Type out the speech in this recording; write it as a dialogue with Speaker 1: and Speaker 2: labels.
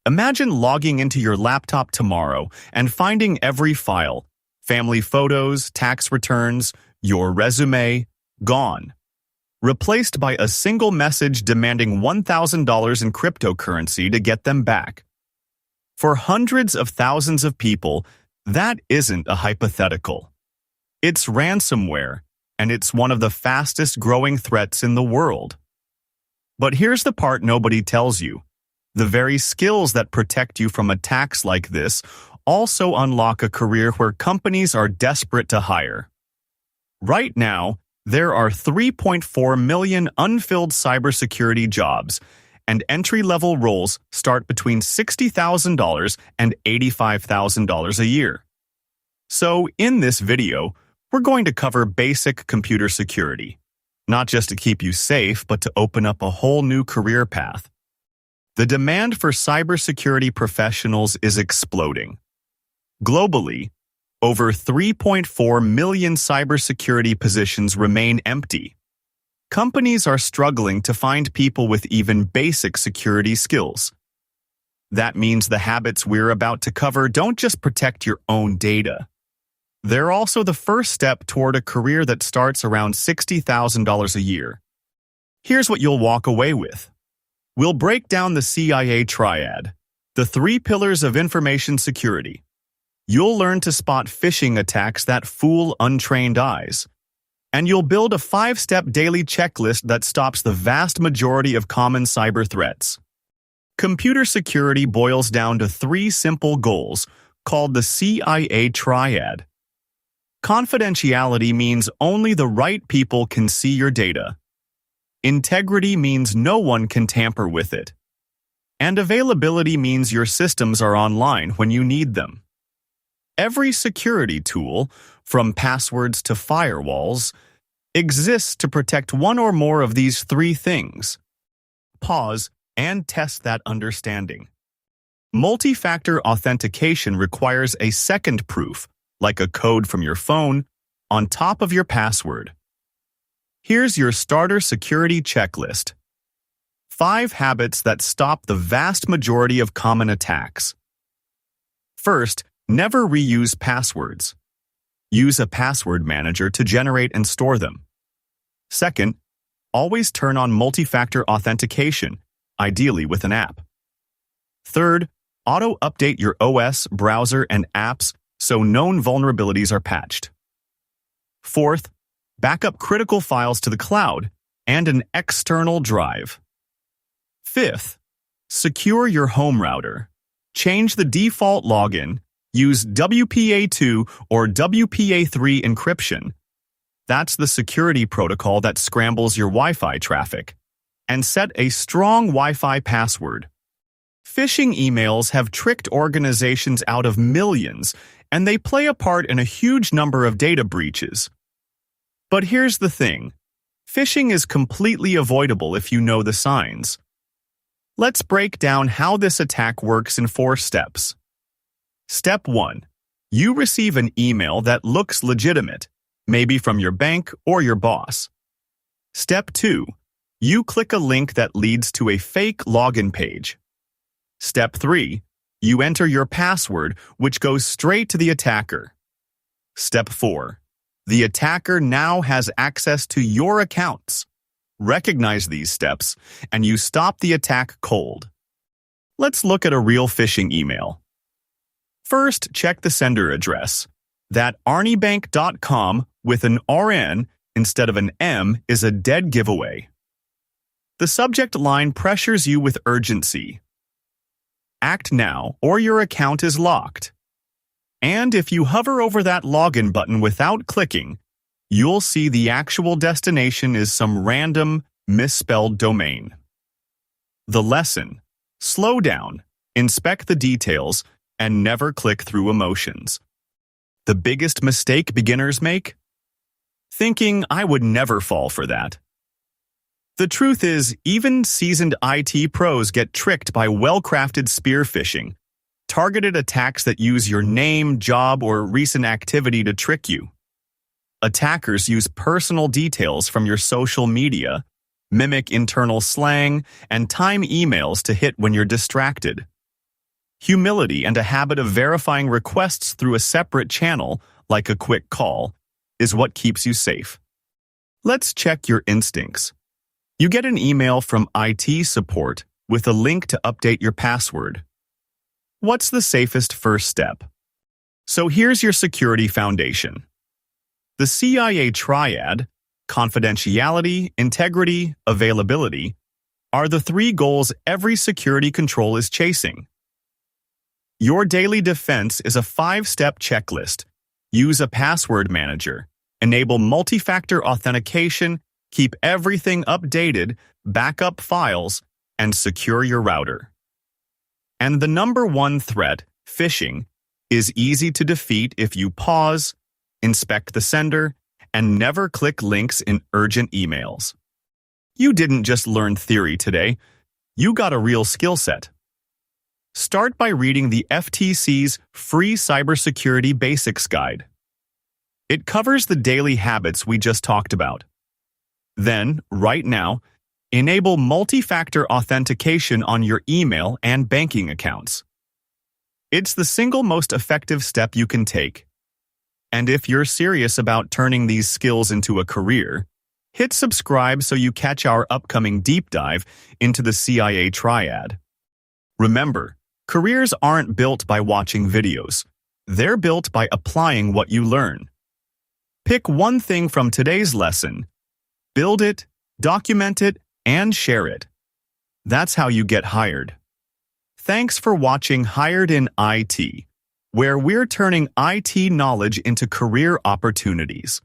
Speaker 1: Imagine logging into your laptop tomorrow and finding every file, family photos, tax returns, your resume, gone. Replaced by a single message demanding $1,000 in cryptocurrency to get them back. For hundreds of thousands of people, that isn't a hypothetical. It's ransomware, and it's one of the fastest growing threats in the world. But here's the part nobody tells you. The very skills that protect you from attacks like this also unlock a career where companies are desperate to hire. Right now, there are 3.4 million unfilled cybersecurity jobs, and entry-level roles start between $60,000 and $85,000 a year. So, in this video, we're going to cover basic computer security, not just to keep you safe, but to open up a whole new career path. The demand for cybersecurity professionals is exploding. Globally, over 3.4 million cybersecurity positions remain empty. Companies are struggling to find people with even basic security skills. That means the habits we're about to cover don't just protect your own data. They're also the first step toward a career that starts around $60,000 a year. Here's what you'll walk away with. We'll break down the CIA Triad, the 3 pillars of information security. You'll learn to spot phishing attacks that fool untrained eyes. And you'll build a 5-step daily checklist that stops the vast majority of common cyber threats. Computer security boils down to 3 simple goals called the CIA Triad. Confidentiality means only the right people can see your data. Integrity means no one can tamper with it. And availability means your systems are online when you need them. Every security tool, from passwords to firewalls, exists to protect one or more of these 3 things. Pause and test that understanding. Multi-factor authentication requires a second proof, like a code from your phone, on top of your password. Here's your starter security checklist. 5 habits that stop the vast majority of common attacks. First, never reuse passwords. Use a password manager to generate and store them. Second, always turn on multi-factor authentication, ideally with an app. Third, auto-update your OS, browser, and apps so known vulnerabilities are patched. Fourth, back up critical files to the cloud and an external drive. Fifth, secure your home router. Change the default login. Use WPA2 or WPA3 encryption. That's the security protocol that scrambles your Wi-Fi traffic. And set a strong Wi-Fi password. Phishing emails have tricked organizations out of millions, and they play a part in a huge number of data breaches. But here's the thing. Phishing is completely avoidable if you know the signs. Let's break down how this attack works in 4 steps. Step 1. You receive an email that looks legitimate, maybe from your bank or your boss. Step 2. You click a link that leads to a fake login page. Step 3. You enter your password, which goes straight to the attacker. Step 4. The attacker now has access to your accounts. Recognize these steps, and you stop the attack cold. Let's look at a real phishing email. First, check the sender address. That arniebank.com with an RN instead of an M is a dead giveaway. The subject line pressures you with urgency. Act now, or your account is locked. And if you hover over that login button without clicking, you'll see the actual destination is some random, misspelled domain. The lesson: slow down, inspect the details, and never click through emotions. The biggest mistake beginners make? Thinking, I would never fall for that. The truth is, even seasoned IT pros get tricked by well-crafted spear phishing, targeted attacks that use your name, job, or recent activity to trick you. Attackers use personal details from your social media, mimic internal slang, and time emails to hit when you're distracted. Humility and a habit of verifying requests through a separate channel, like a quick call, is what keeps you safe. Let's check your instincts. You get an email from IT support with a link to update your password. What's the safest first step? So here's your security foundation. The CIA Triad, confidentiality, integrity, availability, are the 3 goals every security control is chasing. Your daily defense is a 5-step checklist. Use a password manager, enable multi-factor authentication, keep everything updated, back up files, and secure your router. And the number 1 threat, phishing, is easy to defeat if you pause, inspect the sender, and never click links in urgent emails. You didn't just learn theory today, you got a real skill set. Start by reading the FTC's free Cybersecurity Basics Guide. It covers the daily habits we just talked about. Then, right now, enable multi-factor authentication on your email and banking accounts. It's the single most effective step you can take. And if you're serious about turning these skills into a career, hit subscribe so you catch our upcoming deep dive into the CIA Triad. Remember, careers aren't built by watching videos. They're built by applying what you learn. Pick one thing from today's lesson, build it, document it, and share it. That's how you get hired. Thanks for watching Hired in IT, where we're turning IT knowledge into career opportunities.